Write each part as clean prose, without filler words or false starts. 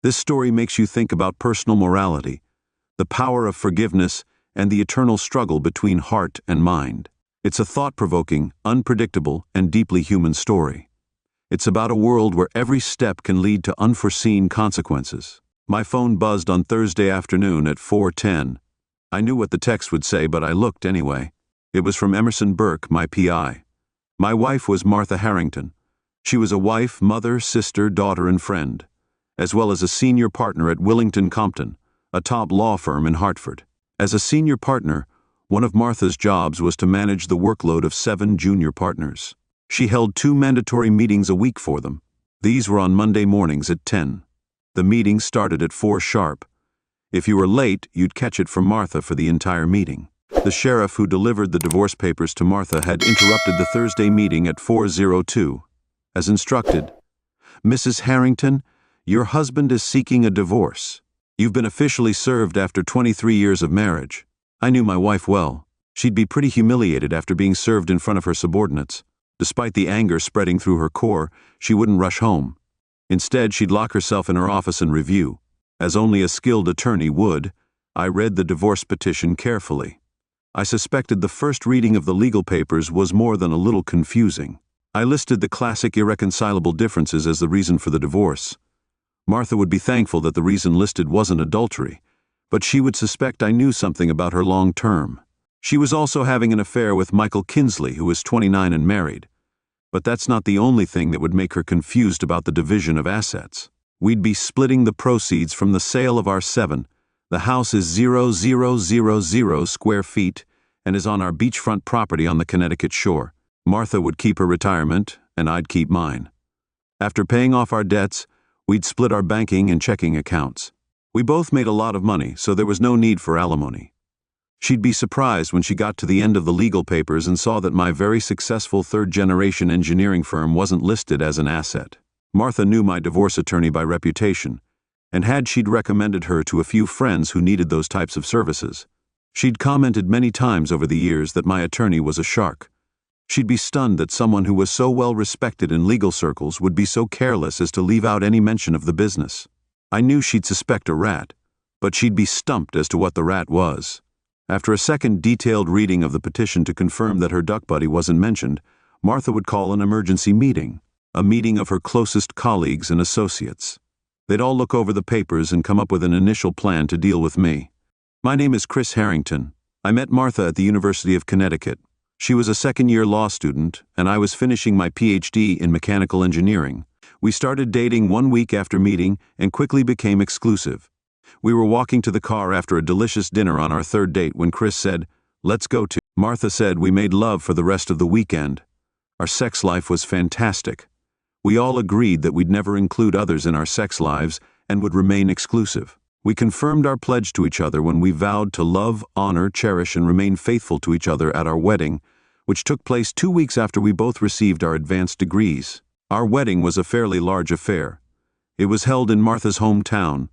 This story makes you think about personal morality, the power of forgiveness, and the eternal struggle between heart and mind. It's a thought-provoking, unpredictable, and deeply human story. It's about a world where every step can lead to unforeseen consequences. My phone buzzed on Thursday afternoon at 4:10. I knew what the text would say, but I looked anyway. It was from Emerson Burke, my PI. My wife was Martha Harrington. She was a wife, mother, sister, daughter, and friend, as well as a senior partner at Willington Compton, a top law firm in Hartford. As a senior partner, one of Martha's jobs was to manage the workload of 7 junior partners. She held 2 mandatory meetings a week for them. These were on Monday mornings at 10. The meetings started at 4 sharp. If you were late, you'd catch it from Martha for the entire meeting. The sheriff who delivered the divorce papers to Martha had interrupted the Thursday meeting at 4:02. As instructed, "Mrs. Harrington, your husband is seeking a divorce. You've been officially served after 23 years of marriage." I knew my wife well. She'd be pretty humiliated after being served in front of her subordinates. Despite the anger spreading through her core, she wouldn't rush home. Instead, she'd lock herself in her office and review. As only a skilled attorney would, I read the divorce petition carefully. I suspected the first reading of the legal papers was more than a little confusing. I listed the classic irreconcilable differences as the reason for the divorce. Martha would be thankful that the reason listed wasn't adultery, but she would suspect I knew something about her long term. She was also having an affair with Michael Kinsley, who was 29 and married. But that's not the only thing that would make her confused about the division of assets. We'd be splitting the proceeds from the sale of our 7. The house is 0,000 square feet and is on our beachfront property on the Connecticut shore. Martha would keep her retirement, and I'd keep mine. After paying off our debts, we'd split our banking and checking accounts. We both made a lot of money, so there was no need for alimony. She'd be surprised when she got to the end of the legal papers and saw that my very successful third-generation engineering firm wasn't listed as an asset. Martha knew my divorce attorney by reputation, and she'd recommended her to a few friends who needed those types of services. She'd commented many times over the years that my attorney was a shark. She'd be stunned that someone who was so well respected in legal circles would be so careless as to leave out any mention of the business. I knew she'd suspect a rat, but she'd be stumped as to what the rat was. After a second detailed reading of the petition to confirm that her duck buddy wasn't mentioned, Martha would call an emergency meeting, a meeting of her closest colleagues and associates. They'd all look over the papers and come up with an initial plan to deal with me. My name is Chris Harrington. I met Martha at the University of Connecticut. She was a second-year law student, and I was finishing my PhD in mechanical engineering. We started dating 1 week after meeting and quickly became exclusive. We were walking to the car after a delicious dinner on our 3rd date when Chris said, "Let's go to." Martha said we made love for the rest of the weekend. Our sex life was fantastic. We all agreed that we'd never include others in our sex lives and would remain exclusive. We confirmed our pledge to each other when we vowed to love, honor, cherish, and remain faithful to each other at our wedding, which took place 2 weeks after we both received our advanced degrees. Our wedding was a fairly large affair. It was held in Martha's hometown.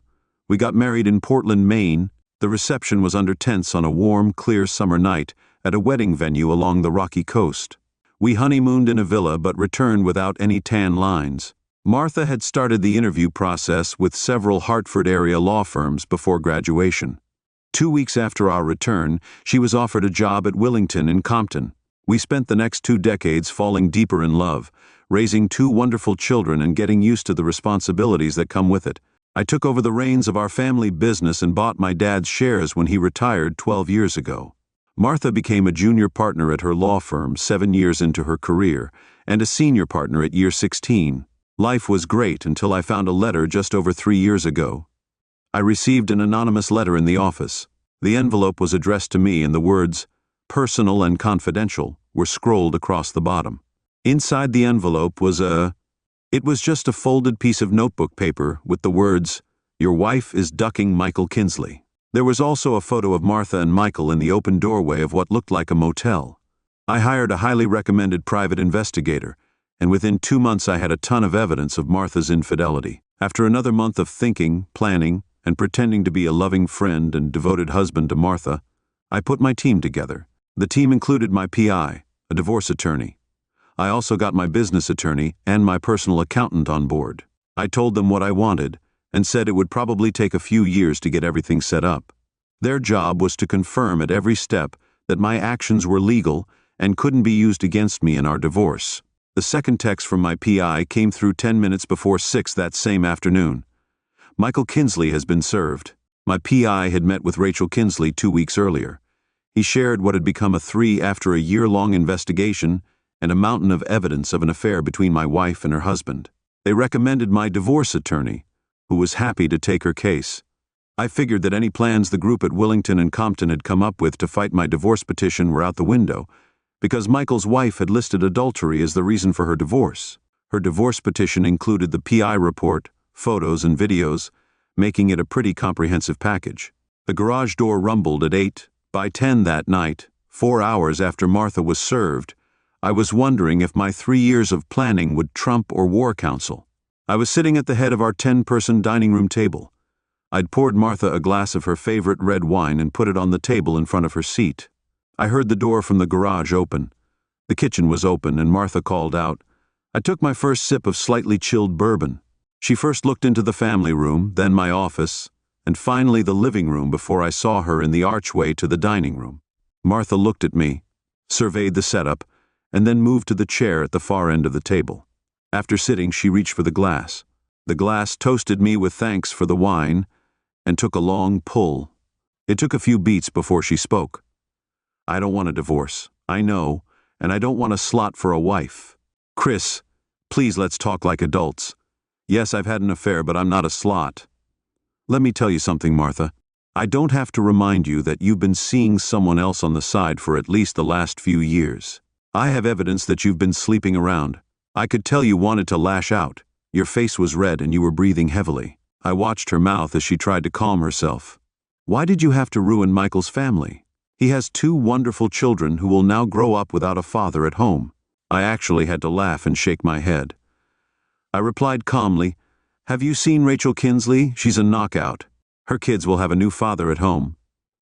We got married in Portland, Maine. The reception was under tents on a warm, clear summer night at a wedding venue along the Rocky Coast. We honeymooned in a villa but returned without any tan lines. Martha had started the interview process with several Hartford area law firms before graduation. 2 weeks after our return, she was offered a job at Willington in Compton. We spent the next 2 decades falling deeper in love, raising 2 wonderful children and getting used to the responsibilities that come with it. I took over the reins of our family business and bought my dad's shares when he retired 12 years ago. Martha became a junior partner at her law firm 7 years into her career, and a senior partner at year 16. Life was great until I found a letter just over 3 years ago. I received an anonymous letter in the office. The envelope was addressed to me and the words, "Personal and confidential," were scrolled across the bottom. Inside the envelope was It was just a folded piece of notebook paper with the words, "Your wife is ducking Michael Kinsley." There was also a photo of Martha and Michael in the open doorway of what looked like a motel. I hired a highly recommended private investigator, and within 2 months I had a ton of evidence of Martha's infidelity. After another month of thinking, planning, and pretending to be a loving friend and devoted husband to Martha, I put my team together. The team included my PI, a divorce attorney. I also got my business attorney and my personal accountant on board. I told them what I wanted, and said it would probably take a few years to get everything set up. Their job was to confirm at every step that my actions were legal and couldn't be used against me in our divorce. The second text from my PI came through 10 minutes before 6 that same afternoon. Michael Kinsley has been served. My PI had met with Rachel Kinsley 2 weeks earlier. He shared what had become a 3 after a year-long investigation and a mountain of evidence of an affair between my wife and her husband. They recommended my divorce attorney, who was happy to take her case. I figured that any plans the group at Willington and Compton had come up with to fight my divorce petition were out the window, because Michael's wife had listed adultery as the reason for her divorce. Her divorce petition included the PI report, photos and videos, making it a pretty comprehensive package. The garage door rumbled at 8. By 10 that night, 4 hours after Martha was served, I was wondering if my 3 years of planning would trump or war counsel. I was sitting at the head of our 10-person dining room table. I'd poured Martha a glass of her favorite red wine and put it on the table in front of her seat. I heard the door from the garage open. The kitchen was open and Martha called out. I took my first sip of slightly chilled bourbon. She first looked into the family room, then my office, and finally the living room before I saw her in the archway to the dining room. Martha looked at me, surveyed the setup, and then moved to the chair at the far end of the table. After sitting, she reached for the glass. The glass toasted me with thanks for the wine and took a long pull. It took a few beats before she spoke. I don't want a divorce, I know, and I don't want a slot for a wife. Chris, please let's talk like adults. Yes, I've had an affair, but I'm not a slot. Let me tell you something, Martha. I don't have to remind you that you've been seeing someone else on the side for at least the last few years. I have evidence that you've been sleeping around. I could tell you wanted to lash out. Your face was red and you were breathing heavily. I watched her mouth as she tried to calm herself. Why did you have to ruin Michael's family? He has 2 wonderful children who will now grow up without a father at home. I actually had to laugh and shake my head. I replied calmly, Have you seen Rachel Kinsley? She's a knockout. Her kids will have a new father at home.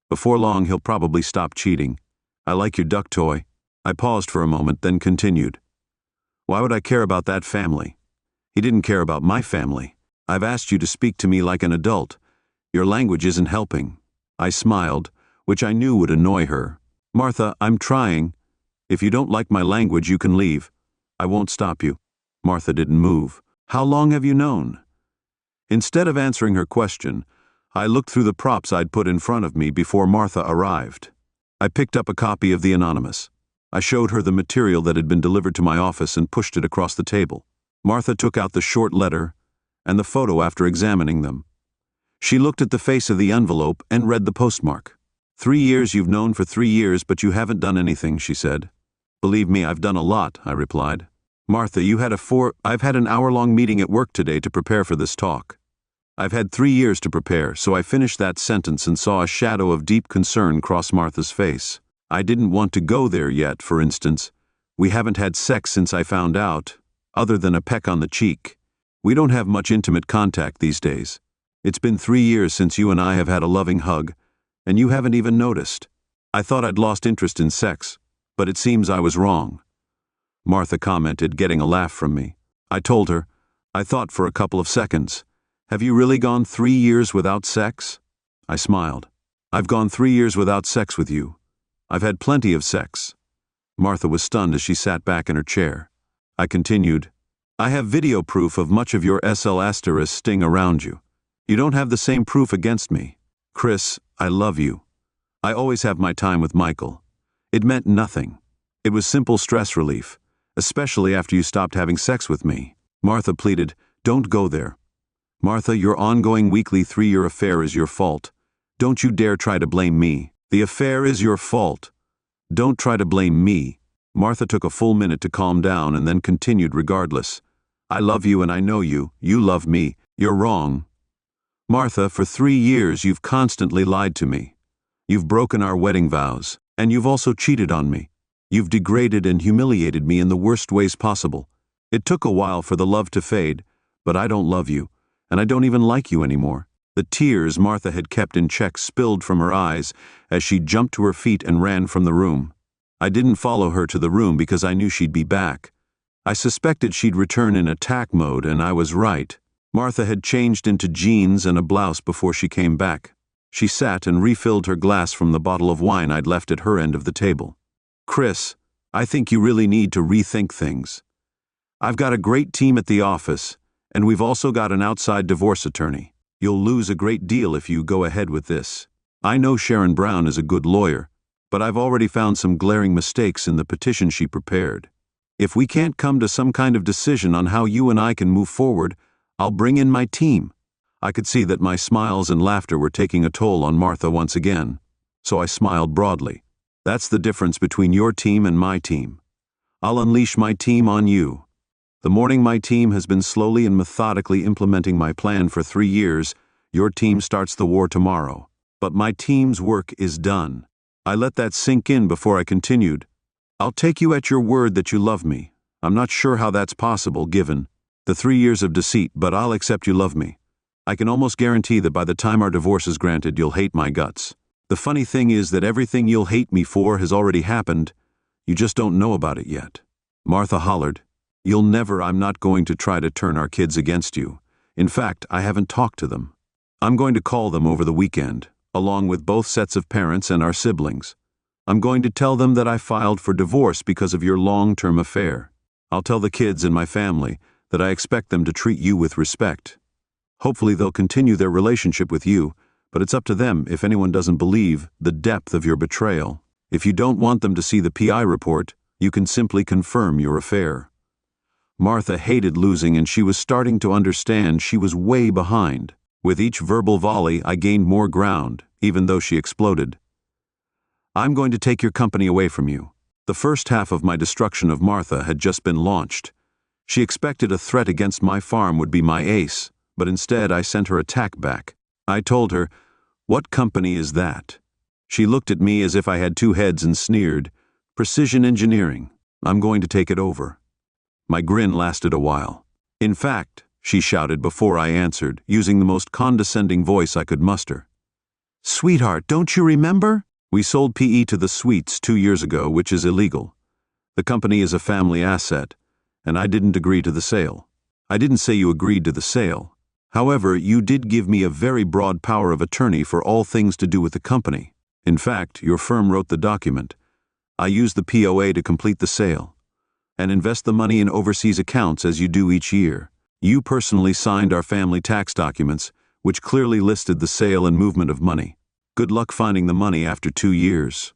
Before long, he'll probably stop cheating. I like your duck toy. I paused for a moment, then continued. Why would I care about that family? He didn't care about my family. I've asked you to speak to me like an adult. Your language isn't helping. I smiled, which I knew would annoy her. Martha, I'm trying. If you don't like my language, you can leave. I won't stop you. Martha didn't move. How long have you known? Instead of answering her question, I looked through the props I'd put in front of me before Martha arrived. I picked up a copy of The Anonymous. I showed her the material that had been delivered to my office and pushed it across the table. Martha took out the short letter and the photo after examining them. She looked at the face of the envelope and read the postmark. 3 years you've known for 3 years, but you haven't done anything, she said. Believe me, I've done a lot, I replied. Martha, I've had an hour-long meeting at work today to prepare for this talk. I've had 3 years to prepare, so I finished that sentence and saw a shadow of deep concern cross Martha's face. I didn't want to go there yet, for instance. We haven't had sex since I found out, other than a peck on the cheek. We don't have much intimate contact these days. It's been 3 years since you and I have had a loving hug, and you haven't even noticed. I thought I'd lost interest in sex, but it seems I was wrong. Martha commented, getting a laugh from me. I told her, I thought for a couple of seconds. Have you really gone 3 years without sex? I smiled. I've gone 3 years without sex with you. I've had plenty of sex. Martha was stunned as she sat back in her chair. I continued, I have video proof of much of your SL** sting around you. You don't have the same proof against me. Chris, I love you. I always have my time with Michael. It meant nothing. It was simple stress relief, especially after you stopped having sex with me. Martha pleaded, don't go there. Martha, your ongoing weekly 3-year affair is your fault. Don't you dare try to blame me. The affair is your fault. Don't try to blame me. Martha took a full minute to calm down and then continued regardless. I love you and I know you. You love me. You're wrong. Martha, for 3 years you've constantly lied to me. You've broken our wedding vows, and you've also cheated on me. You've degraded and humiliated me in the worst ways possible. It took a while for the love to fade, but I don't love you, and I don't even like you anymore. The tears Martha had kept in check spilled from her eyes as she jumped to her feet and ran from the room. I didn't follow her to the room because I knew she'd be back. I suspected she'd return in attack mode, and I was right. Martha had changed into jeans and a blouse before she came back. She sat and refilled her glass from the bottle of wine I'd left at her end of the table. "Chris, I think you really need to rethink things. I've got a great team at the office, and we've also got an outside divorce attorney. You'll lose a great deal if you go ahead with this. I know Sharon Brown is a good lawyer, but I've already found some glaring mistakes in the petition she prepared. If we can't come to some kind of decision on how you and I can move forward, I'll bring in my team." I could see that my smiles and laughter were taking a toll on Martha once again, so I smiled broadly. "That's the difference between your team and my team. I'll unleash my team on you. The morning my team has been slowly and methodically implementing my plan for 3 years, your team starts the war tomorrow. But my team's work is done." I let that sink in before I continued. "I'll take you at your word that you love me. I'm not sure how that's possible given the 3 years of deceit, but I'll accept you love me. I can almost guarantee that by the time our divorce is granted, you'll hate my guts. The funny thing is that everything you'll hate me for has already happened. You just don't know about it yet." Martha hollered, "You'll never. I'm not going to try to turn our kids against you. In fact, I haven't talked to them. I'm going to call them over the weekend, along with both sets of parents and our siblings. I'm going to tell them that I filed for divorce because of your long-term affair. I'll tell the kids and my family that I expect them to treat you with respect. Hopefully they'll continue their relationship with you, but it's up to them if anyone doesn't believe the depth of your betrayal. If you don't want them to see the PI report, you can simply confirm your affair." Martha hated losing, and she was starting to understand she was way behind. With each verbal volley, I gained more ground, even though she exploded. "I'm going to take your company away from you." The first half of my destruction of Martha had just been launched. She expected a threat against my farm would be my ace, but instead I sent her attack back. I told her, "What company is that?" She looked at me as if I had 2 heads and sneered, "Precision engineering. I'm going to take it over." My grin lasted a while. "In fact," she shouted before I answered, using the most condescending voice I could muster. "Sweetheart, don't you remember? We sold PE to the Sweets 2 years ago, which is illegal. The company is a family asset, and I didn't agree to the sale." "I didn't say you agreed to the sale. However, you did give me a very broad power of attorney for all things to do with the company. In fact, your firm wrote the document. I used the POA to complete the sale and invest the money in overseas accounts as you do each year. You personally signed our family tax documents, which clearly listed the sale and movement of money. Good luck finding the money after 2 years."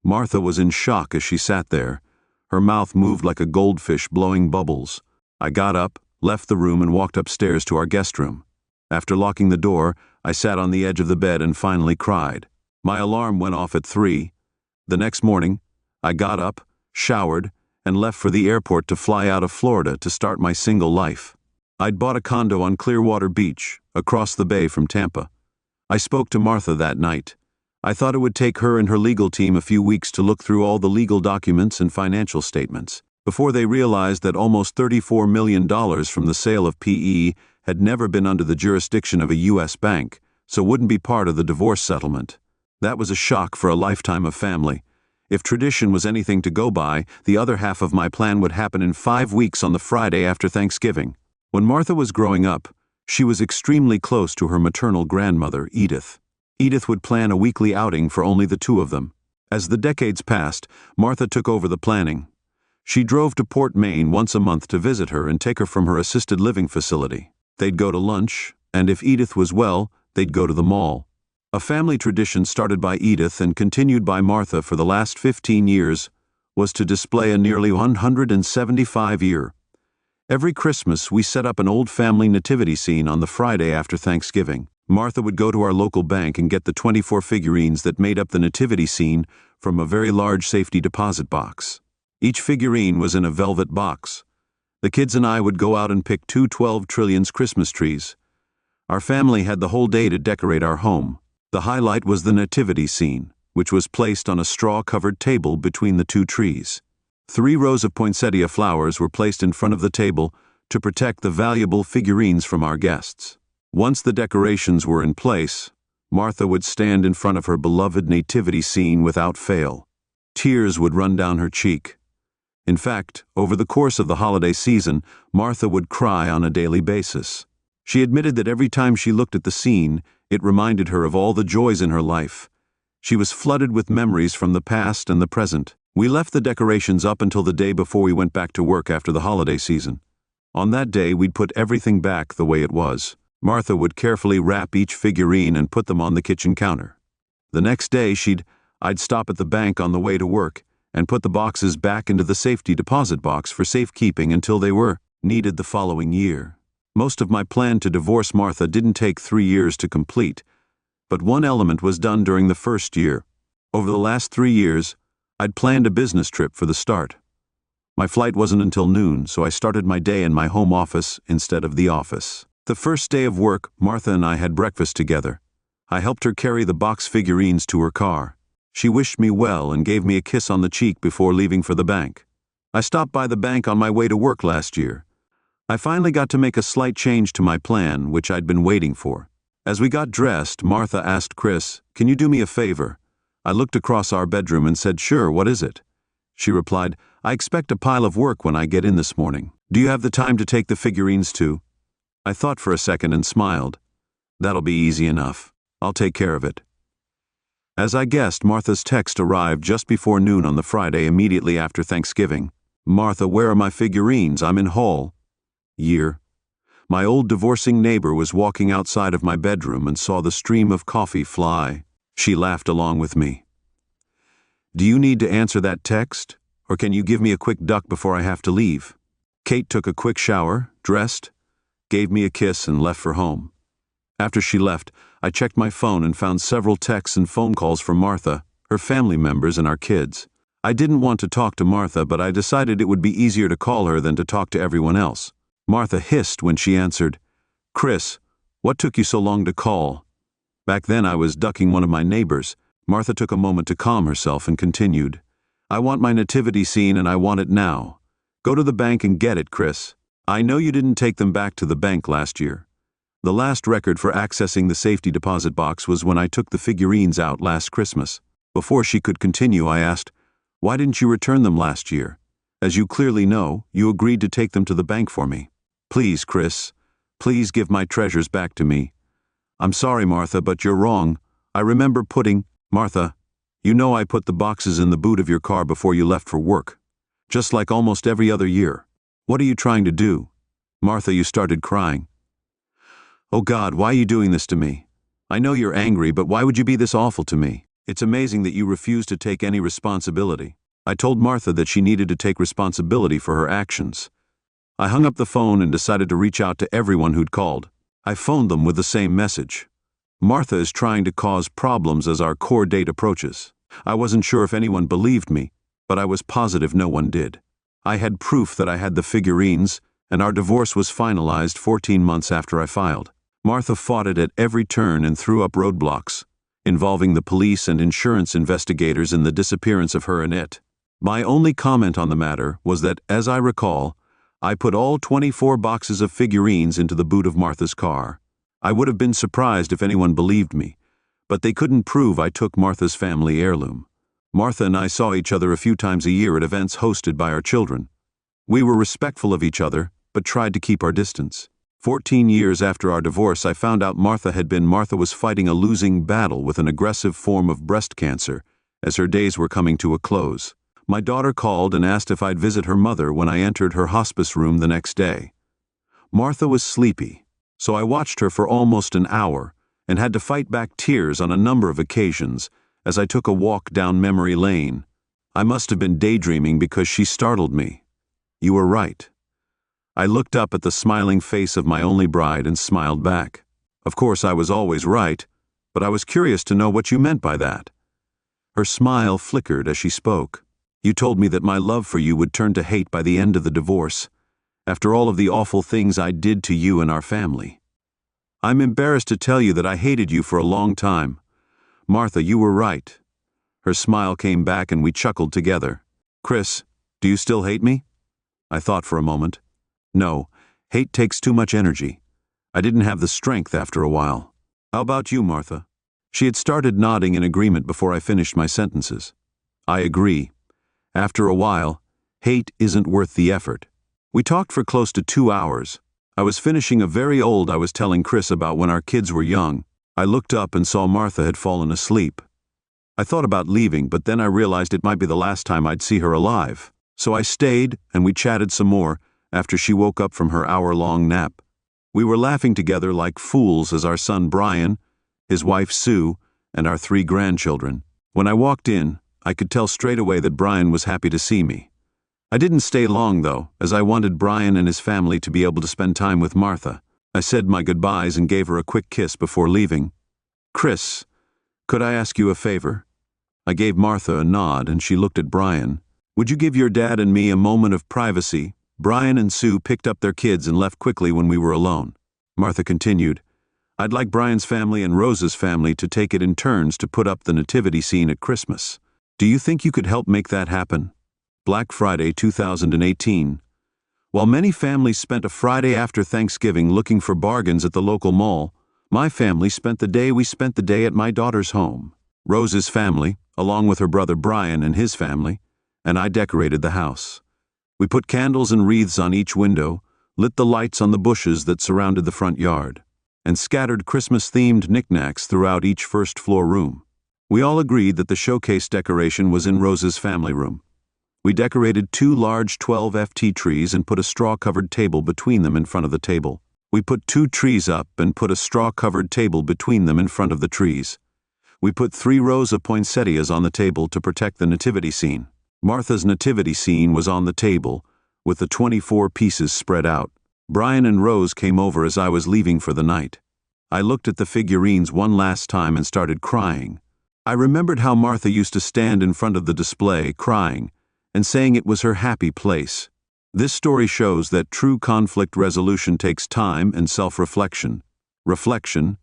Martha was in shock as she sat there. Her mouth moved like a goldfish blowing bubbles. I got up, left the room, and walked upstairs to our guest room. After locking the door, I sat on the edge of the bed and finally cried. My alarm went off at 3. The next morning, I got up, showered, and left for the airport to fly out of Florida to start my single life. I'd bought a condo on Clearwater Beach, across the bay from Tampa. I spoke to Martha that night. I thought it would take her and her legal team a few weeks to look through all the legal documents and financial statements, before they realized that almost $34 million from the sale of PE had never been under the jurisdiction of a U.S. bank, so wouldn't be part of the divorce settlement. That was a shock for a lifetime of family. If tradition was anything to go by, the other half of my plan would happen in 5 weeks on the Friday after Thanksgiving. When Martha was growing up, she was extremely close to her maternal grandmother, Edith. Edith would plan a weekly outing for only the 2 of them. As the decades passed, Martha took over the planning. She drove to Port Maine once a month to visit her and take her from her assisted living facility. They'd go to lunch, and if Edith was well, they'd go to the mall. A family tradition started by Edith and continued by Martha for the last 15 years was to display a nearly 175-year. Every Christmas, we set up an old family nativity scene on the Friday after Thanksgiving. Martha would go to our local bank and get the 24 figurines that made up the nativity scene from a very large safety deposit box. Each figurine was in a velvet box. The kids and I would go out and pick 2 12 trillions Christmas trees. Our family had the whole day to decorate our home. The highlight was the nativity scene, which was placed on a straw-covered table between the 2 trees. 3 rows of poinsettia flowers were placed in front of the table to protect the valuable figurines from our guests. Once the decorations were in place, Martha would stand in front of her beloved nativity scene without fail. Tears would run down her cheek. In fact, over the course of the holiday season, Martha would cry on a daily basis. She admitted that every time she looked at the scene, it reminded her of all the joys in her life. She was flooded with memories from the past and the present. We left the decorations up until the day before we went back to work after the holiday season. On that day, we'd put everything back the way it was. Martha would carefully wrap each figurine and put them on the kitchen counter. The next day, I'd stop at the bank on the way to work and put the boxes back into the safety deposit box for safekeeping until they were needed the following year. Most of my plan to divorce Martha didn't take 3 years to complete, but one element was done during the first year. Over the last 3 years, I'd planned a business trip for the start. My flight wasn't until noon, so I started my day in my home office instead of the office. The first day of work, Martha and I had breakfast together. I helped her carry the box figurines to her car. She wished me well and gave me a kiss on the cheek before leaving for the bank. I stopped by the bank on my way to work last year. I finally got to make a slight change to my plan, which I'd been waiting for. As we got dressed, Martha asked Chris, "Can you do me a favor?" I looked across our bedroom and said, "Sure, what is it?" She replied, "I expect a pile of work when I get in this morning. Do you have the time to take the figurines too?" I thought for a second and smiled. "That'll be easy enough. I'll take care of it." As I guessed, Martha's text arrived just before noon on the Friday immediately after Thanksgiving. "Martha, where are my figurines? I'm in hall." Year. My old divorcing neighbor was walking outside of my bedroom and saw the stream of coffee fly. She laughed along with me. "Do you need to answer that text, or can you give me a quick duck before I have to leave?" Kate took a quick shower, dressed, gave me a kiss, and left for home. After she left, I checked my phone and found several texts and phone calls from Martha, her family members, and our kids. I didn't want to talk to Martha, but I decided it would be easier to call her than to talk to everyone else. Martha hissed when she answered, "Chris, what took you so long to call?" Back then I was ducking one of my neighbors. Martha took a moment to calm herself and continued, "I want my nativity scene and I want it now. Go to the bank and get it, Chris. I know you didn't take them back to the bank last year. The last record for accessing the safety deposit box was when I took the figurines out last Christmas." Before she could continue, I asked, "Why didn't you return them last year? As you clearly know, you agreed to take them to the bank for me. Please, Chris, please give my treasures back to me." "I'm sorry, Martha, but you're wrong. I remember putting—" "Martha, you know I put the boxes in the boot of your car before you left for work. Just like almost every other year. What are you trying to do?" "Martha," you started crying. "Oh God, why are you doing this to me? I know you're angry, but why would you be this awful to me? It's amazing that you refuse to take any responsibility." I told Martha that she needed to take responsibility for her actions. I hung up the phone and decided to reach out to everyone who'd called. I phoned them with the same message. Martha is trying to cause problems as our core date approaches. I wasn't sure if anyone believed me, but I was positive no one did. I had proof that I had the figurines, and our divorce was finalized 14 months after I filed. Martha fought it at every turn and threw up roadblocks, involving the police and insurance investigators in the disappearance of her and it. My only comment on the matter was that, as I recall, I put all 24 boxes of figurines into the boot of Martha's car. I would have been surprised if anyone believed me, but they couldn't prove I took Martha's family heirloom. Martha and I saw each other a few times a year at events hosted by our children. We were respectful of each other, but tried to keep our distance. 14 years after our divorce, I found out Martha was fighting a losing battle with an aggressive form of breast cancer as her days were coming to a close. My daughter called and asked if I'd visit her mother when I entered her hospice room the next day. Martha was sleepy, so I watched her for almost an hour and had to fight back tears on a number of occasions as I took a walk down memory lane. I must have been daydreaming because she startled me. "You were right." I looked up at the smiling face of my only bride and smiled back. Of course, I was always right, but I was curious to know what you meant by that. Her smile flickered as she spoke. "You told me that my love for you would turn to hate by the end of the divorce, after all of the awful things I did to you and our family. I'm embarrassed to tell you that I hated you for a long time. Martha, you were right." Her smile came back and we chuckled together. "Chris, do you still hate me?" I thought for a moment. "No, hate takes too much energy. I didn't have the strength after a while. How about you, Martha?" She had started nodding in agreement before I finished my sentences. "I agree. After a while, Hate isn't worth the effort. We talked for close to 2 hours. I was finishing a very old I was telling Chris about when our kids were young. I looked up and saw Martha had fallen asleep. I thought about leaving, but then I realized it might be the last time I'd see her alive. So I stayed, and we chatted some more after she woke up from her hour-long nap. We were laughing together like fools as our son Brian, his wife Sue, and our 3 grandchildren. When I walked in, I could tell straight away that Brian was happy to see me. I didn't stay long, though, as I wanted Brian and his family to be able to spend time with Martha. I said my goodbyes and gave her a quick kiss before leaving. "Chris, could I ask you a favor?" I gave Martha a nod, and she looked at Brian. "Would you give your dad and me a moment of privacy?" Brian and Sue picked up their kids and left quickly when we were alone. Martha continued, "I'd like Brian's family and Rose's family to take it in turns to put up the nativity scene at Christmas. Do you think you could help make that happen?" Black Friday 2018. While many families spent a Friday after Thanksgiving looking for bargains at the local mall, my family spent the day at my daughter's home. Rose's family, along with her brother Brian and his family, and I decorated the house. We put candles and wreaths on each window, lit the lights on the bushes that surrounded the front yard, and scattered Christmas-themed knickknacks throughout each first-floor room. We all agreed that the showcase decoration was in Rose's family room. We decorated 2 large 12 FT trees and put a straw-covered table between them in front of the table. We put 2 trees up and put a straw-covered table between them in front of the trees. We put 3 rows of poinsettias on the table to protect the nativity scene. Martha's nativity scene was on the table, with the 24 pieces spread out. Brian and Rose came over as I was leaving for the night. I looked at the figurines one last time and started crying. I remembered how Martha used to stand in front of the display, crying, and saying it was her happy place. This story shows that true conflict resolution takes time and self-reflection,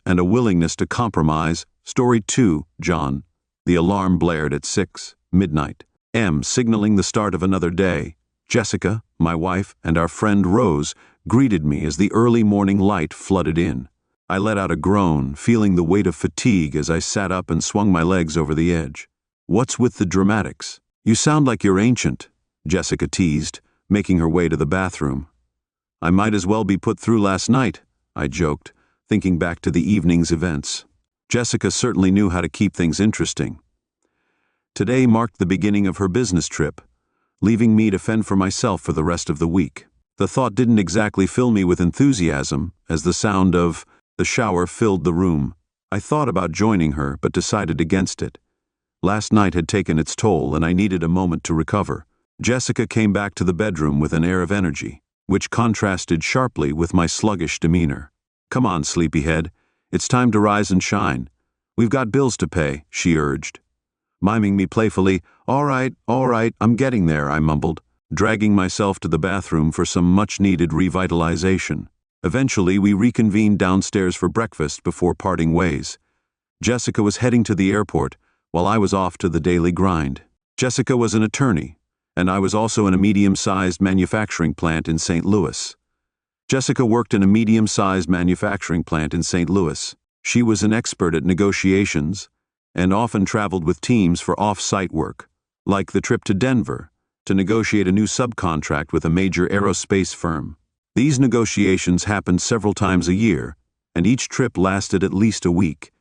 and a willingness to compromise. Story 2, John. The alarm blared at 6 midnight. Signaling the start of another day. Jessica, my wife, and our friend Rose greeted me as the early morning light flooded in. I let out a groan, feeling the weight of fatigue as I sat up and swung my legs over the edge. "What's with the dramatics? You sound like you're ancient," Jessica teased, making her way to the bathroom. "I might as well be put through last night," I joked, thinking back to the evening's events. Jessica certainly knew how to keep things interesting. Today marked the beginning of her business trip, leaving me to fend for myself for the rest of the week. The thought didn't exactly fill me with enthusiasm, as the sound of the shower filled the room. I thought about joining her, but decided against it. Last night had taken its toll, and I needed a moment to recover. Jessica came back to the bedroom with an air of energy, which contrasted sharply with my sluggish demeanor. "Come on, sleepyhead. It's time to rise and shine. We've got bills to pay," she urged. Miming me playfully, all right, I'm getting there," I mumbled, dragging myself to the bathroom for some much-needed revitalization. Eventually, we reconvened downstairs for breakfast before parting ways. Jessica was heading to the airport, while I was off to the daily grind. Jessica was an attorney, and I was also in a medium-sized manufacturing plant in St. Louis. Jessica worked in a medium-sized manufacturing plant in St. Louis. She was an expert at negotiations, and often traveled with teams for off-site work, like the trip to Denver, to negotiate a new subcontract with a major aerospace firm. These negotiations happened several times a year, and each trip lasted at least a week.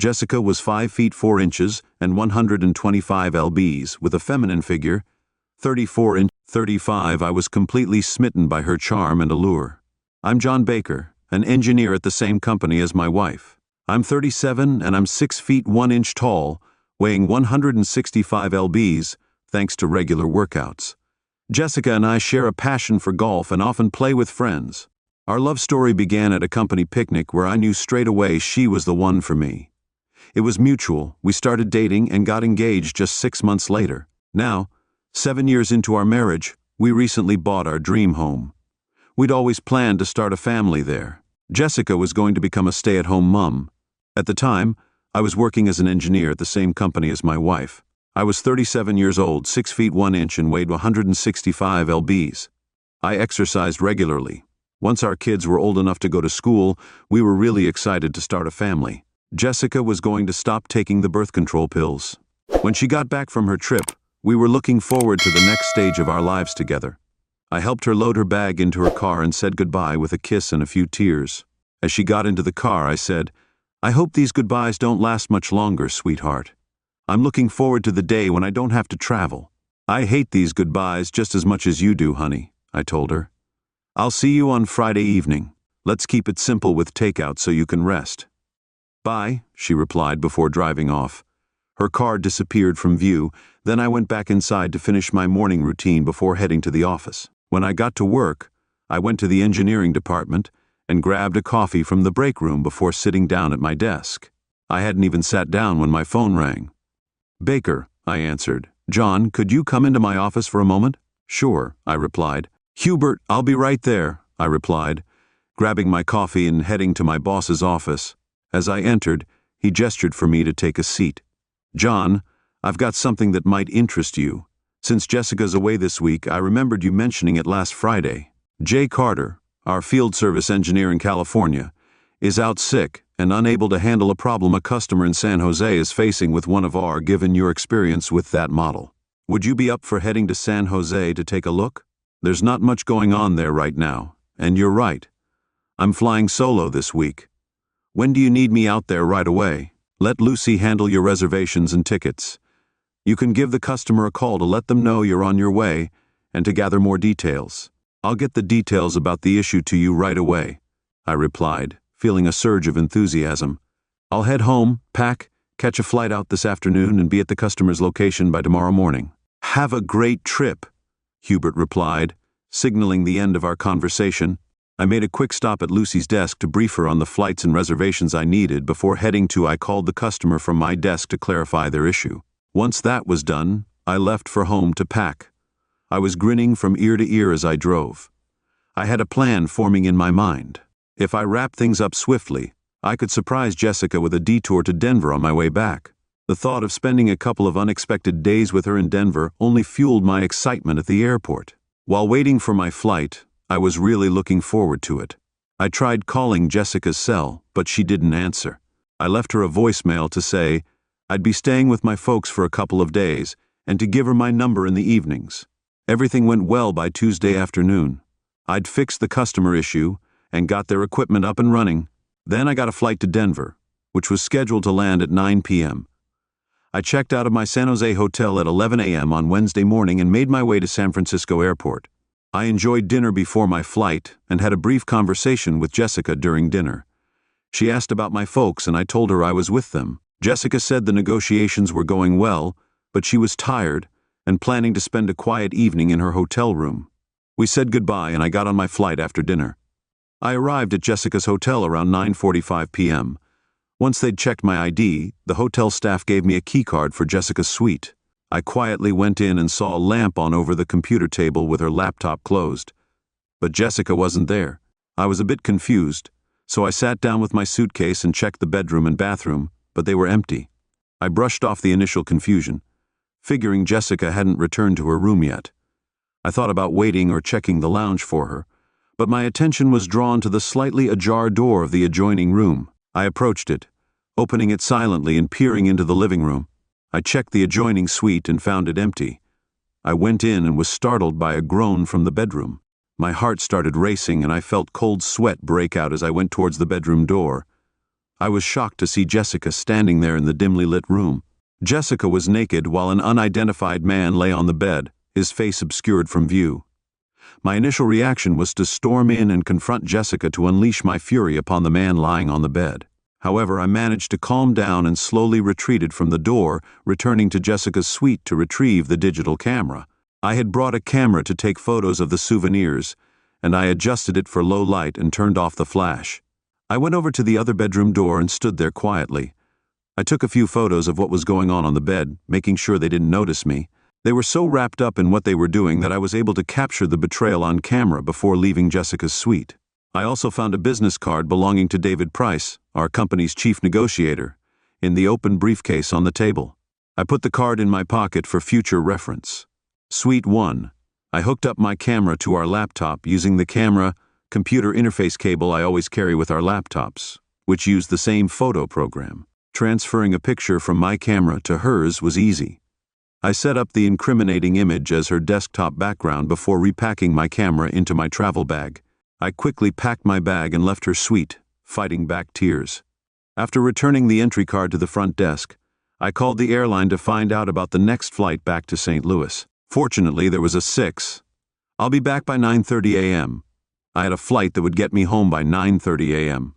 Jessica was 5 feet 4 inches and 125 lbs, with a feminine figure, 34-35. I was completely smitten by her charm and allure. I'm John Baker, an engineer at the same company as my wife. I'm 37 and I'm 6 feet 1 inch tall, weighing 165 lbs, thanks to regular workouts. Jessica and I share a passion for golf and often play with friends. Our love story began at a company picnic where I knew straight away she was the one for me. It was mutual. We started dating and got engaged just 6 months later. Now, 7 years into our marriage, we recently bought our dream home. We'd always planned to start a family there. Jessica was going to become a stay-at-home mom. At the time, I was working as an engineer at the same company as my wife. I was 37 years old, 6 feet 1 inch, and weighed 165 lbs. I exercised regularly. Once our kids were old enough to go to school, we were really excited to start a family. Jessica was going to stop taking the birth control pills. When she got back from her trip, We were looking forward to the next stage of our lives together. I helped her load her bag into her car and said goodbye with a kiss and a few tears. As she got into the car, I said, "I hope these goodbyes don't last much longer, sweetheart. I'm looking forward to the day when I don't have to travel." "I hate these goodbyes just as much as you do, honey," I told her. "I'll see you on Friday evening. Let's keep it simple with takeout so you can rest." "Bye," she replied before driving off. Her car disappeared from view, then I went back inside to finish my morning routine before heading to the office. When I got to work, I went to the engineering department and grabbed a coffee from the break room before sitting down at my desk. I hadn't even sat down when my phone rang. "Baker," I answered. "John, could you come into my office for a moment?" "Sure," I replied. "Hubert, I'll be right there," I replied, grabbing my coffee and heading to my boss's office. As I entered, he gestured for me to take a seat. "John, I've got something that might interest you. Since Jessica's away this week, I remembered you mentioning it last Friday. Jay Carter, our field service engineer in California, is out sick and unable to handle a problem a customer in San Jose is facing with one of our, given your experience with that model. Would you be up for heading to San Jose to take a look? There's not much going on there right now, and you're right. I'm flying solo this week. When do you need me out there right away? Let Lucy handle your reservations and tickets. You can give the customer a call to let them know you're on your way and to gather more details. I'll get the details about the issue to you right away," I replied, feeling a surge of enthusiasm. "I'll head home, pack, catch a flight out this afternoon and be at the customer's location by tomorrow morning." "Have a great trip," Hubert replied, signaling the end of our conversation. I made a quick stop at Lucy's desk to brief her on the flights and reservations I needed before heading to I called the customer from my desk to clarify their issue. Once that was done, I left for home to pack. I was grinning from ear to ear as I drove. I had a plan forming in my mind. If I wrapped things up swiftly, I could surprise Jessica with a detour to Denver on my way back. The thought of spending a couple of unexpected days with her in Denver only fueled my excitement at the airport. While waiting for my flight, I was really looking forward to it. I tried calling Jessica's cell, but she didn't answer. I left her a voicemail to say I'd be staying with my folks for a couple of days and to give her my number in the evenings. Everything went well by Tuesday afternoon. I'd fixed the customer issue and got their equipment up and running. Then I got a flight to Denver, which was scheduled to land at 9 p.m. I checked out of my San Jose hotel at 11 a.m. on Wednesday morning and made my way to San Francisco Airport. I enjoyed dinner before my flight and had a brief conversation with Jessica during dinner. She asked about my folks and I told her I was with them. Jessica said the negotiations were going well, but she was tired and planning to spend a quiet evening in her hotel room. We said goodbye and I got on my flight after dinner. I arrived at Jessica's hotel around 9:45 p.m. Once they'd checked my ID, the hotel staff gave me a keycard for Jessica's suite. I quietly went in and saw a lamp on over the computer table with her laptop closed. But Jessica wasn't there. I was a bit confused, so I sat down with my suitcase and checked the bedroom and bathroom, but they were empty. I brushed off the initial confusion, figuring Jessica hadn't returned to her room yet. I thought about waiting or checking the lounge for her, but my attention was drawn to the slightly ajar door of the adjoining room. I approached it, opening it silently and peering into the living room. I checked the adjoining suite and found it empty. I went in and was startled by a groan from the bedroom. My heart started racing and I felt cold sweat break out as I went towards the bedroom door. I was shocked to see Jessica standing there in the dimly lit room. Jessica was naked while an unidentified man lay on the bed, his face obscured from view. My initial reaction was to storm in and confront Jessica to unleash my fury upon the man lying on the bed. However, I managed to calm down and slowly retreated from the door, returning to Jessica's suite to retrieve the digital camera. I had brought a camera to take photos of the souvenirs, and I adjusted it for low light and turned off the flash. I went over to the other bedroom door and stood there quietly. I took a few photos of what was going on the bed, making sure they didn't notice me. They were so wrapped up in what they were doing that I was able to capture the betrayal on camera before leaving Jessica's suite. I also found a business card belonging to David Price, our company's chief negotiator, in the open briefcase on the table. I put the card in my pocket for future reference. Suite 1. I hooked up my camera to our laptop using the camera-computer interface cable I always carry with our laptops, which used the same photo program. Transferring a picture from my camera to hers was easy. I set up the incriminating image as her desktop background before repacking my camera into my travel bag. I quickly packed my bag and left her suite, fighting back tears. After returning the entry card to the front desk, I called the airline to find out about the next flight back to St. Louis. Fortunately, there was a 6. I'll be back by 9:30 a.m. I had a flight that would get me home by 9:30 a.m.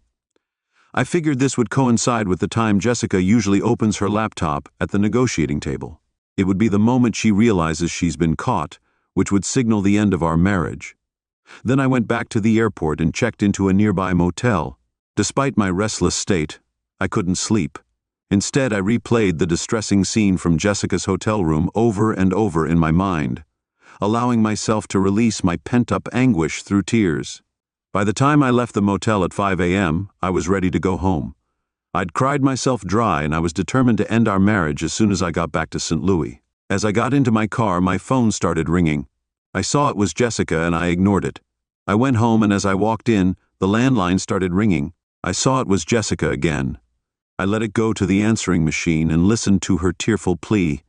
I figured this would coincide with the time Jessica usually opens her laptop at the negotiating table. It would be the moment she realizes she's been caught, which would signal the end of our marriage. Then I went back to the airport and checked into a nearby motel. Despite my restless state, I couldn't sleep. Instead, I replayed the distressing scene from Jessica's hotel room over and over in my mind, allowing myself to release my pent-up anguish through tears. By the time I left the motel at 5 a.m., I was ready to go home. I'd cried myself dry and I was determined to end our marriage as soon as I got back to St. Louis. As I got into my car, my phone started ringing. I saw it was Jessica and I ignored it. I went home and as I walked in, the landline started ringing. I saw it was Jessica again. I let it go to the answering machine and listened to her tearful plea.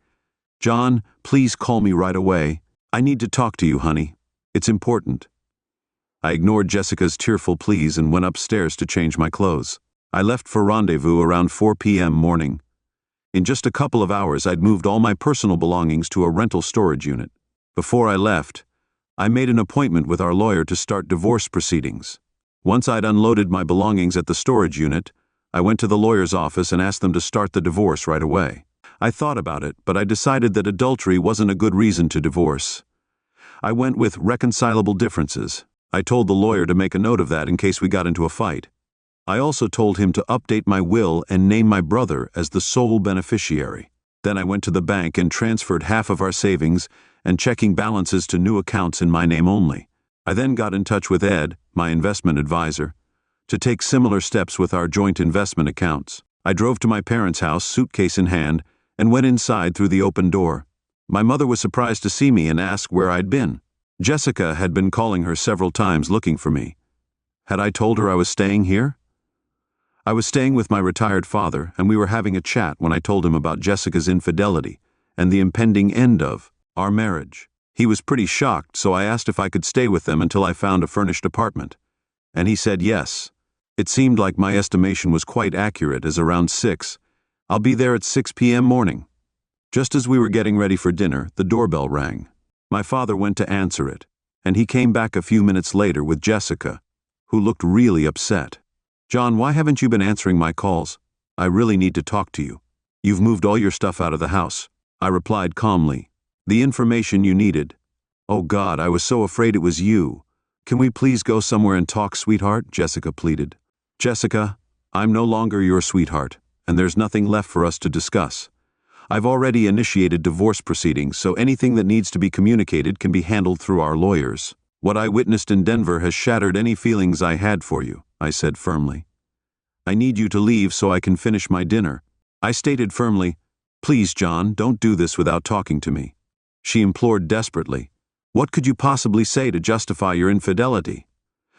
"John, please call me right away. I need to talk to you, honey. It's important." I ignored Jessica's tearful pleas and went upstairs to change my clothes. I left for rendezvous around 4 p.m. morning. In just a couple of hours, I'd moved all my personal belongings to a rental storage unit. Before I left, I made an appointment with our lawyer to start divorce proceedings. Once I'd unloaded my belongings at the storage unit, I went to the lawyer's office and asked them to start the divorce right away. I thought about it, but I decided that adultery wasn't a good reason to divorce. I went with reconcilable differences. I told the lawyer to make a note of that in case we got into a fight. I also told him to update my will and name my brother as the sole beneficiary. Then I went to the bank and transferred half of our savings and checking balances to new accounts in my name only. I then got in touch with Ed, my investment advisor, to take similar steps with our joint investment accounts. I drove to my parents' house, suitcase in hand, and went inside through the open door. My mother was surprised to see me and asked where I'd been. Jessica had been calling her several times looking for me. Had I told her I was staying here? I was staying with my retired father, and we were having a chat when I told him about Jessica's infidelity and the impending end of our marriage. He was pretty shocked, so I asked if I could stay with them until I found a furnished apartment. And he said yes. It seemed like my estimation was quite accurate, as around 6. I'll be there at 6 p.m. morning. Just as we were getting ready for dinner, the doorbell rang. My father went to answer it, and he came back a few minutes later with Jessica, who looked really upset. "John, why haven't you been answering my calls? I really need to talk to you. You've moved all your stuff out of the house." I replied calmly. "The information you needed." "Oh God, I was so afraid it was you. Can we please go somewhere and talk, sweetheart?" Jessica pleaded. "Jessica, I'm no longer your sweetheart, and there's nothing left for us to discuss. I've already initiated divorce proceedings, so anything that needs to be communicated can be handled through our lawyers. What I witnessed in Denver has shattered any feelings I had for you," I said firmly. "I need you to leave so I can finish my dinner." I stated firmly, "Please, John, don't do this without talking to me." She implored desperately, "What could you possibly say to justify your infidelity?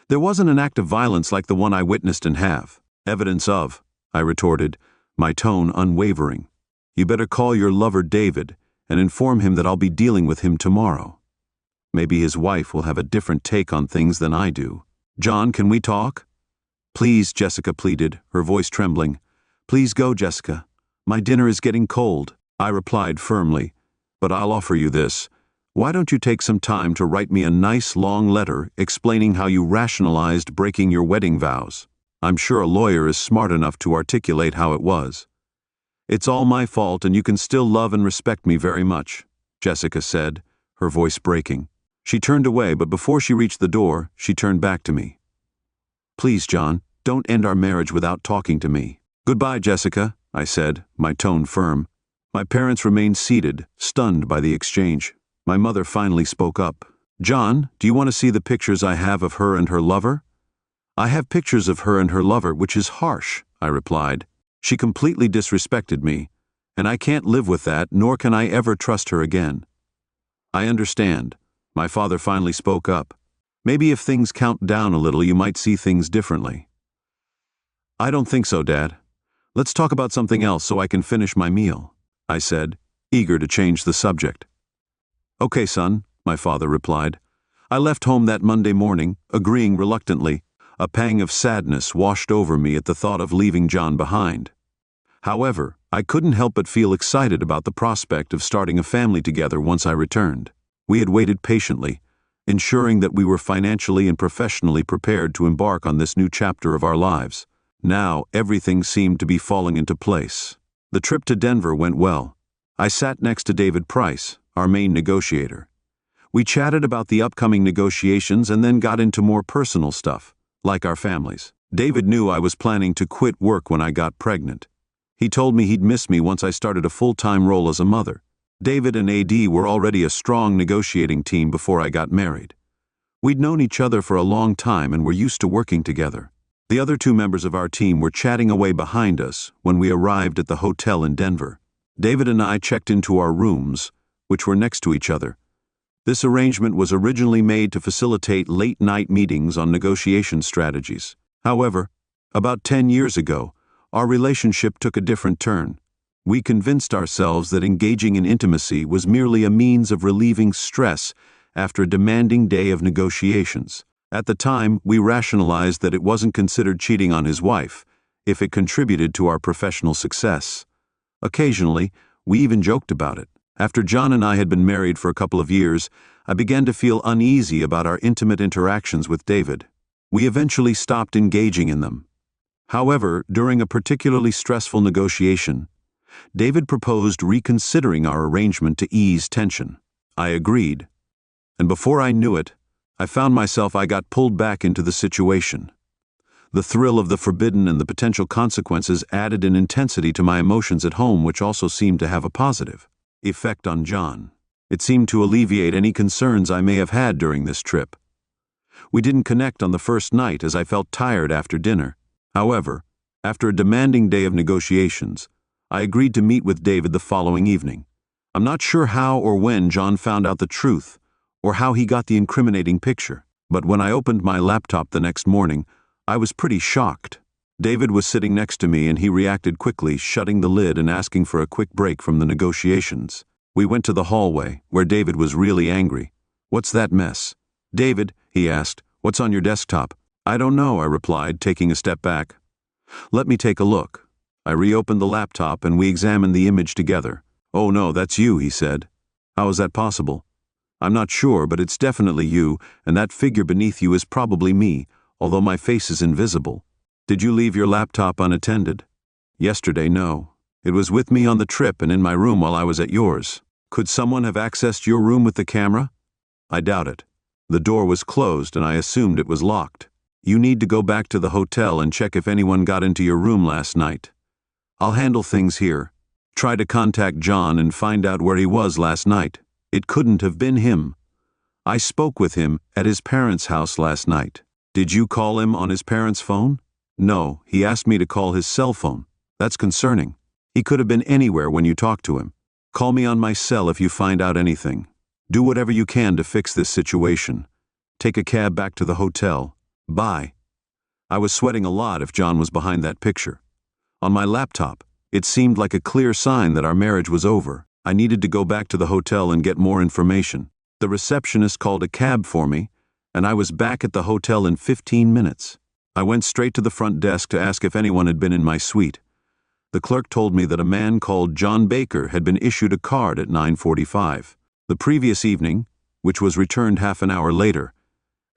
There wasn't an act of violence like the one I witnessed and have." "Evidence of," I retorted, my tone unwavering. "You better call your lover David and inform him that I'll be dealing with him tomorrow. Maybe his wife will have a different take on things than I do." "John, can we talk?" "Please," Jessica pleaded, her voice trembling. "Please go, Jessica. My dinner is getting cold." I replied firmly, "But I'll offer you this. Why don't you take some time to write me a nice long letter explaining how you rationalized breaking your wedding vows? I'm sure a lawyer is smart enough to articulate how it was." "It's all my fault and you can still love and respect me very much," Jessica said, her voice breaking. She turned away, but before she reached the door, she turned back to me. "Please, John, don't end our marriage without talking to me." "Goodbye, Jessica," I said, my tone firm. My parents remained seated, stunned by the exchange. My mother finally spoke up. "John, do you want to see the pictures I have of her and her lover?" "I have pictures of her and her lover, which is harsh," I replied. "She completely disrespected me, and I can't live with that, nor can I ever trust her again." "I understand." My father finally spoke up. "Maybe if things count down a little, you might see things differently." "I don't think so, Dad. Let's talk about something else so I can finish my meal," I said, eager to change the subject. "Okay, son," my father replied. I left home that Monday morning, agreeing reluctantly. A pang of sadness washed over me at the thought of leaving John behind. However, I couldn't help but feel excited about the prospect of starting a family together once I returned. We had waited patiently, ensuring that we were financially and professionally prepared to embark on this new chapter of our lives. Now, everything seemed to be falling into place. The trip to Denver went well. I sat next to David Price, our main negotiator. We chatted about the upcoming negotiations and then got into more personal stuff, like our families. David knew I was planning to quit work when I got pregnant. He told me he'd miss me once I started a full-time role as a mother. David and AD were already a strong negotiating team before I got married. We'd known each other for a long time and were used to working together. The other two members of our team were chatting away behind us when we arrived at the hotel in Denver. David and I checked into our rooms, which were next to each other. This arrangement was originally made to facilitate late-night meetings on negotiation strategies. However, about 10 years ago, our relationship took a different turn. We convinced ourselves that engaging in intimacy was merely a means of relieving stress after a demanding day of negotiations. At the time, we rationalized that it wasn't considered cheating on his wife if it contributed to our professional success. Occasionally, we even joked about it. After John and I had been married for a couple of years, I began to feel uneasy about our intimate interactions with David. We eventually stopped engaging in them. However, during a particularly stressful negotiation, David proposed reconsidering our arrangement to ease tension. I agreed, and before I knew it, I found myself I got pulled back into the situation. The thrill of the forbidden and the potential consequences added an intensity to my emotions at home which also seemed to have a positive effect on John. It seemed to alleviate any concerns I may have had during this trip. We didn't connect on the first night as I felt tired after dinner. However, after a demanding day of negotiations, I agreed to meet with David the following evening. I'm not sure how or when John found out the truth or how he got the incriminating picture, but when I opened my laptop the next morning, I was pretty shocked. David was sitting next to me and he reacted quickly, shutting the lid and asking for a quick break from the negotiations. We went to the hallway, where David was really angry. "What's that mess?" "David," he asked, "what's on your desktop?" "I don't know," I replied, taking a step back. "Let me take a look." I reopened the laptop and we examined the image together. "Oh no, that's you," he said. "How is that possible?" "I'm not sure, but it's definitely you, and that figure beneath you is probably me, although my face is invisible." "Did you leave your laptop unattended?" "Yesterday, no. It was with me on the trip and in my room while I was at yours." "Could someone have accessed your room with the camera?" "I doubt it. The door was closed and I assumed it was locked. You need to go back to the hotel and check if anyone got into your room last night. I'll handle things here. Try to contact John and find out where he was last night. It couldn't have been him. I spoke with him at his parents' house last night." "Did you call him on his parents' phone?" "No, he asked me to call his cell phone. That's concerning. He could have been anywhere when you talked to him. Call me on my cell if you find out anything. Do whatever you can to fix this situation. Take a cab back to the hotel. Bye." I was sweating a lot if John was behind that picture. On my laptop, it seemed like a clear sign that our marriage was over. I needed to go back to the hotel and get more information. The receptionist called a cab for me, and I was back at the hotel in 15 minutes. I went straight to the front desk to ask if anyone had been in my suite. The clerk told me that a man called John Baker had been issued a card at 9:45. The previous evening, which was returned half an hour later,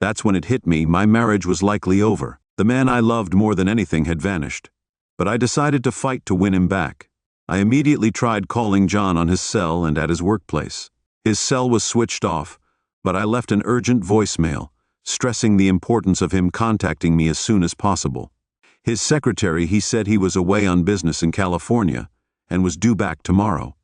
that's when it hit me my marriage was likely over. The man I loved more than anything had vanished, but I decided to fight to win him back. I immediately tried calling John on his cell and at his workplace. His cell was switched off, but I left an urgent voicemail, stressing the importance of him contacting me as soon as possible. His secretary, he said he was away on business in California and was due back tomorrow.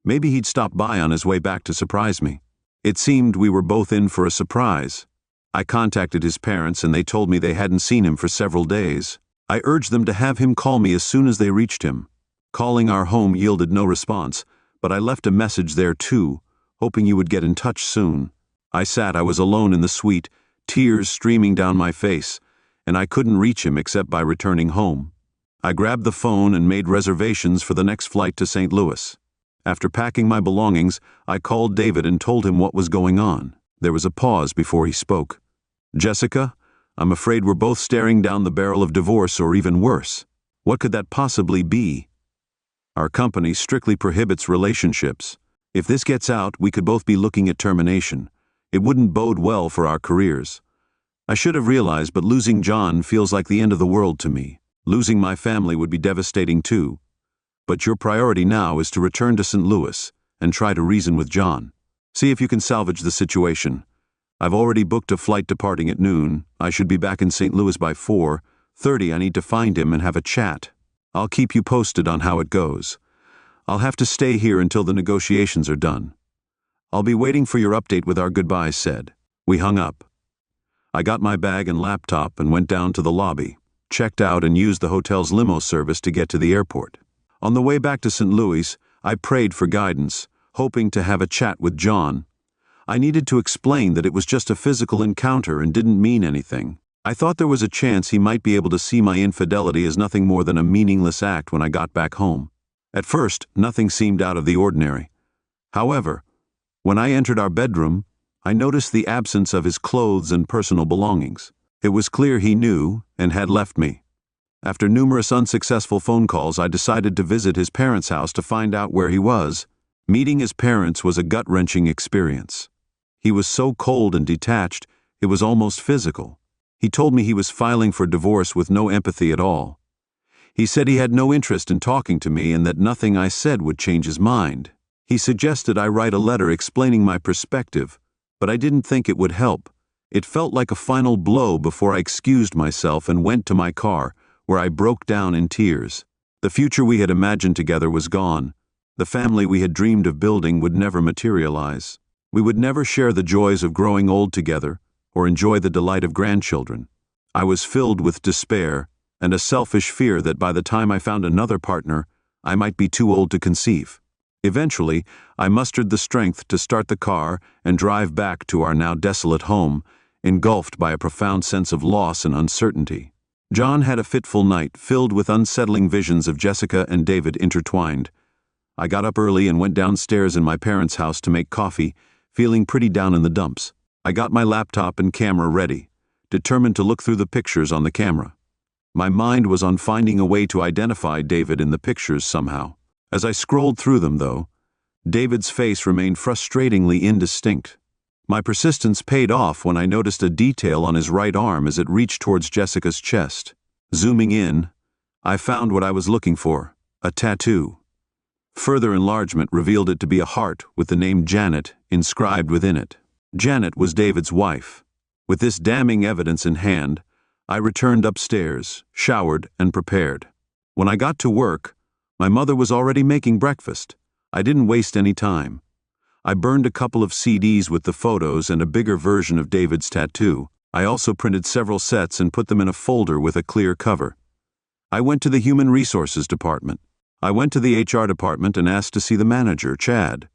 Maybe he'd stop by on his way back to surprise me. It seemed we were both in for a surprise. I contacted his parents and they told me they hadn't seen him for several days. I urged them to have him call me as soon as they reached him. Calling our home yielded no response, but I left a message there too, hoping you would get in touch soon. I was alone in the suite, tears streaming down my face, and I couldn't reach him except by returning home. I grabbed the phone and made reservations for the next flight to St. Louis. After packing my belongings, I called David and told him what was going on. There was a pause before he spoke. "Jessica, I'm afraid we're both staring down the barrel of divorce or even worse. What could that possibly be? Our company strictly prohibits relationships. If this gets out, we could both be looking at termination. It wouldn't bode well for our careers. I should have realized, but losing John feels like the end of the world to me. Losing my family would be devastating too. But your priority now is to return to St. Louis and try to reason with John. See if you can salvage the situation. I've already booked a flight departing at noon. I should be back in St. Louis by 4:30. I need to find him and have a chat. I'll keep you posted on how it goes. I'll have to stay here until the negotiations are done. I'll be waiting for your update with our goodbyes said." We hung up. I got my bag and laptop and went down to the lobby, checked out and used the hotel's limo service to get to the airport. On the way back to St. Louis, I prayed for guidance, hoping to have a chat with John. I needed to explain that it was just a physical encounter and didn't mean anything. I thought there was a chance he might be able to see my infidelity as nothing more than a meaningless act when I got back home. At first, nothing seemed out of the ordinary. However, when I entered our bedroom, I noticed the absence of his clothes and personal belongings. It was clear he knew and had left me. After numerous unsuccessful phone calls, I decided to visit his parents' house to find out where he was. Meeting his parents was a gut-wrenching experience. He was so cold and detached, it was almost physical. He told me he was filing for divorce with no empathy at all. He said he had no interest in talking to me and that nothing I said would change his mind. He suggested I write a letter explaining my perspective, but I didn't think it would help. It felt like a final blow before I excused myself and went to my car, where I broke down in tears. The future we had imagined together was gone. The family we had dreamed of building would never materialize. We would never share the joys of growing old together or enjoy the delight of grandchildren. I was filled with despair and a selfish fear that by the time I found another partner, I might be too old to conceive. Eventually, I mustered the strength to start the car and drive back to our now desolate home, engulfed by a profound sense of loss and uncertainty. John had a fitful night, filled with unsettling visions of Jessica and David intertwined. I got up early and went downstairs in my parents' house to make coffee, feeling pretty down in the dumps. I got my laptop and camera ready, determined to look through the pictures on the camera. My mind was on finding a way to identify David in the pictures somehow. As I scrolled through them, though, David's face remained frustratingly indistinct. My persistence paid off when I noticed a detail on his right arm as it reached towards Jessica's chest. Zooming in, I found what I was looking for, a tattoo. Further enlargement revealed it to be a heart with the name Janet inscribed within it. Janet was David's wife. With this damning evidence in hand, I returned upstairs, showered, and prepared. When I got to work, my mother was already making breakfast. I didn't waste any time. I burned a couple of CDs with the photos and a bigger version of David's tattoo. I also printed several sets and put them in a folder with a clear cover. I went to the Human Resources Department. I went to the HR department and asked to see the manager, Chad.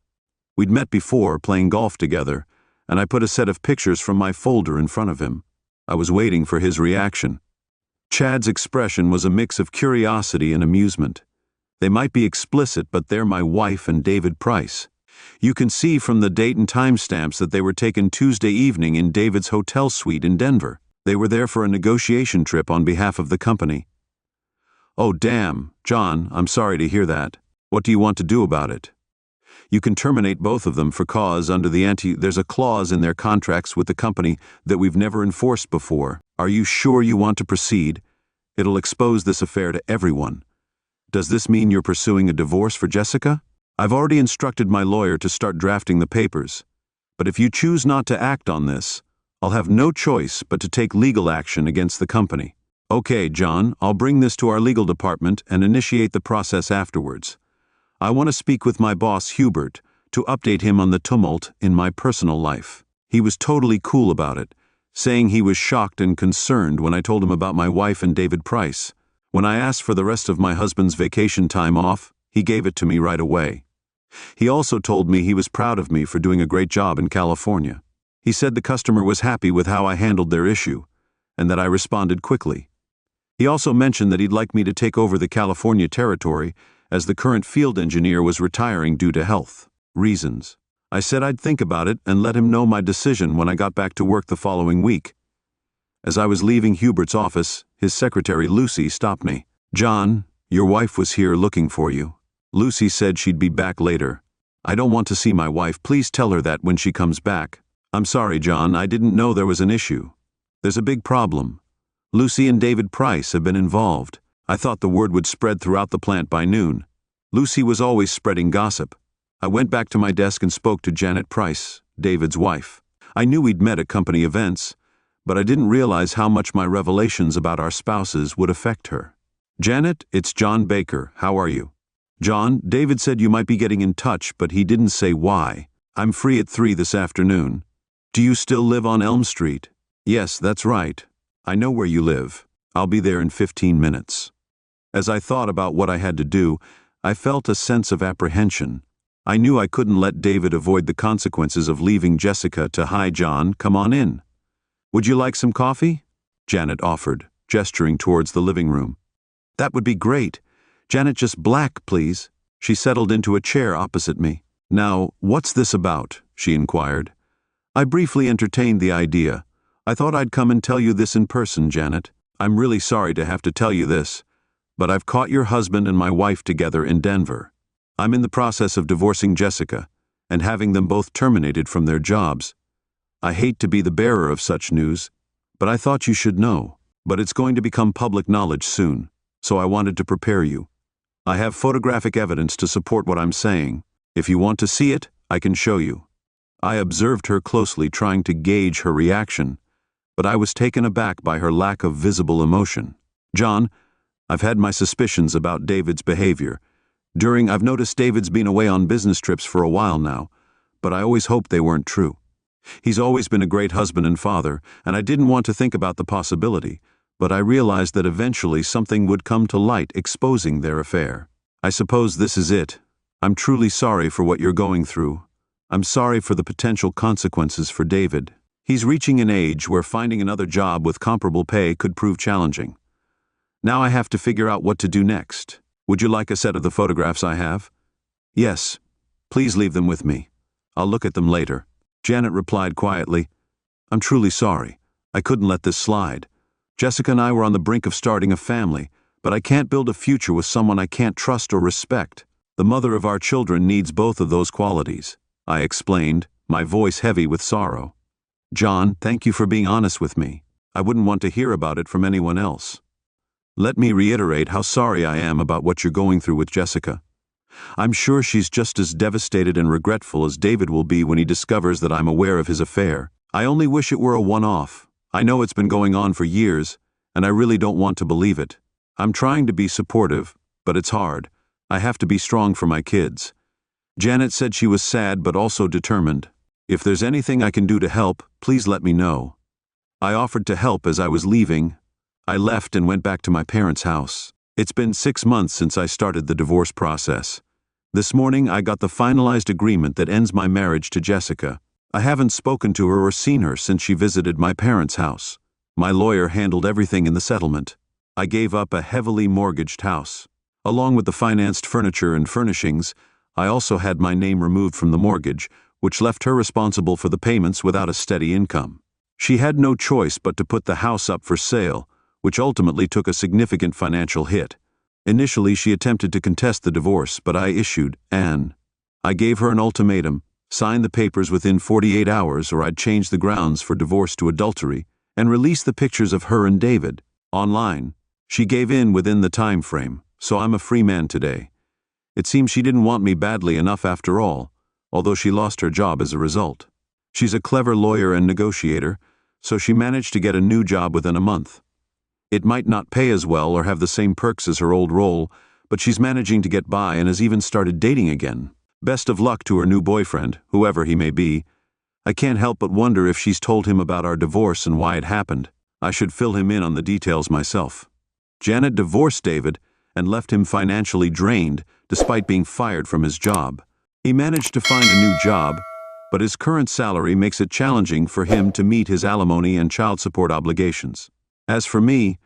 We'd met before, playing golf together, and I put a set of pictures from my folder in front of him. I was waiting for his reaction. Chad's expression was a mix of curiosity and amusement. They might be explicit, but they're my wife and David Price. You can see from the date and timestamps that they were taken Tuesday evening in David's hotel suite in Denver. They were there for a negotiation trip on behalf of the company. Oh, damn, John, I'm sorry to hear that. What do you want to do about it? You can terminate both of them for cause under there's a clause in their contracts with the company that we've never enforced before. Are you sure you want to proceed? It'll expose this affair to everyone. Does this mean you're pursuing a divorce for Jessica? I've already instructed my lawyer to start drafting the papers. But if you choose not to act on this, I'll have no choice but to take legal action against the company. Okay, John, I'll bring this to our legal department and initiate the process afterwards. I want to speak with my boss, Hubert, to update him on the tumult in my personal life. He was totally cool about it, saying he was shocked and concerned when I told him about my wife and David Price. When I asked for the rest of my husband's vacation time off, he gave it to me right away. He also told me he was proud of me for doing a great job in California. He said the customer was happy with how I handled their issue, and that I responded quickly. He also mentioned that he'd like me to take over the California territory as the current field engineer was retiring due to health reasons. I said I'd think about it and let him know my decision when I got back to work the following week. As I was leaving Hubert's office, his secretary Lucy stopped me. "John, your wife was here looking for you. Lucy said she'd be back later. I don't want to see my wife. Please tell her that when she comes back." "I'm sorry, John, I didn't know there was an issue. There's a big problem. Lucy and David Price have been involved. I thought the word would spread throughout the plant by noon. Lucy was always spreading gossip." I went back to my desk and spoke to Janet Price, David's wife. I knew we'd met at company events, but I didn't realize how much my revelations about our spouses would affect her. "Janet, it's John Baker. How are you?" "John, David said you might be getting in touch, but he didn't say why. I'm free at 3 this afternoon. Do you still live on Elm Street?" "Yes, that's right. I know where you live. I'll be there in 15 minutes. As I thought about what I had to do, I felt a sense of apprehension. I knew I couldn't let David avoid the consequences of leaving Jessica to "Hi, John, come on in." "Would you like some coffee?" Janet offered, gesturing towards the living room. "That would be great. Janet, just black, please." She settled into a chair opposite me. "Now, what's this about?" she inquired. I briefly entertained the idea. "I thought I'd come and tell you this in person, Janet. I'm really sorry to have to tell you this, but I've caught your husband and my wife together in Denver. I'm in the process of divorcing Jessica and having them both terminated from their jobs. I hate to be the bearer of such news, but I thought you should know. But it's going to become public knowledge soon, so I wanted to prepare you. I have photographic evidence to support what I'm saying. If you want to see it, I can show you." I observed her closely, trying to gauge her reaction, but I was taken aback by her lack of visible emotion. "John, I've had my suspicions about David's behavior. I've noticed David's been away on business trips for a while now, but I always hoped they weren't true. He's always been a great husband and father, and I didn't want to think about the possibility, but I realized that eventually something would come to light exposing their affair. I suppose this is it. I'm truly sorry for what you're going through. I'm sorry for the potential consequences for David. He's reaching an age where finding another job with comparable pay could prove challenging. Now I have to figure out what to do next. Would you like a set of the photographs I have?" "Yes. Please leave them with me. I'll look at them later." Janet replied quietly, "I'm truly sorry. I couldn't let this slide. Jessica and I were on the brink of starting a family, but I can't build a future with someone I can't trust or respect. The mother of our children needs both of those qualities," I explained, my voice heavy with sorrow. "John, thank you for being honest with me. I wouldn't want to hear about it from anyone else. Let me reiterate how sorry I am about what you're going through with Jessica. I'm sure she's just as devastated and regretful as David will be when he discovers that I'm aware of his affair. I only wish it were a one-off. I know it's been going on for years, and I really don't want to believe it. I'm trying to be supportive, but it's hard. I have to be strong for my kids." Janet said she was sad but also determined. "If there's anything I can do to help, please let me know." I offered to help as I was leaving. I left and went back to my parents' house. It's been 6 months since I started the divorce process. This morning I got the finalized agreement that ends my marriage to Jessica. I haven't spoken to her or seen her since she visited my parents' house. My lawyer handled everything in the settlement. I gave up a heavily mortgaged house. Along with the financed furniture and furnishings, I also had my name removed from the mortgage, which left her responsible for the payments without a steady income. She had no choice but to put the house up for sale, which ultimately took a significant financial hit. Initially, she attempted to contest the divorce, but I issued an. I gave her an ultimatum: sign the papers within 48 hours or I'd change the grounds for divorce to adultery and release the pictures of her and David online. She gave in within the time frame, so I'm a free man today. It seems she didn't want me badly enough after all, although she lost her job as a result. She's a clever lawyer and negotiator, so she managed to get a new job within a month. It might not pay as well or have the same perks as her old role, but she's managing to get by and has even started dating again. Best of luck to her new boyfriend, whoever he may be. I can't help but wonder if she's told him about our divorce and why it happened. I should fill him in on the details myself. Janet divorced David and left him financially drained despite being fired from his job. He managed to find a new job, but his current salary makes it challenging for him to meet his alimony and child support obligations. As for me,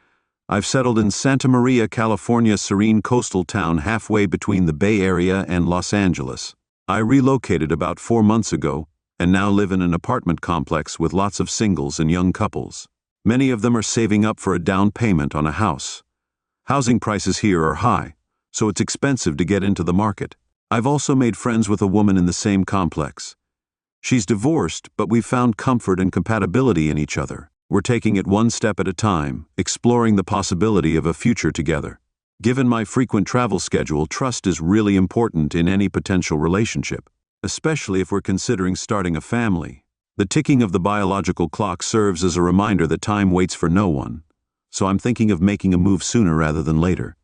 I've settled in Santa Maria, California, serene coastal town halfway between the Bay Area and Los Angeles. I relocated about 4 months ago and now live in an apartment complex with lots of singles and young couples. Many of them are saving up for a down payment on a house. Housing prices here are high, so it's expensive to get into the market. I've also made friends with a woman in the same complex. She's divorced, but we've found comfort and compatibility in each other. We're taking it one step at a time, exploring the possibility of a future together. Given my frequent travel schedule, trust is really important in any potential relationship, especially if we're considering starting a family. The ticking of the biological clock serves as a reminder that time waits for no one, so I'm thinking of making a move sooner rather than later.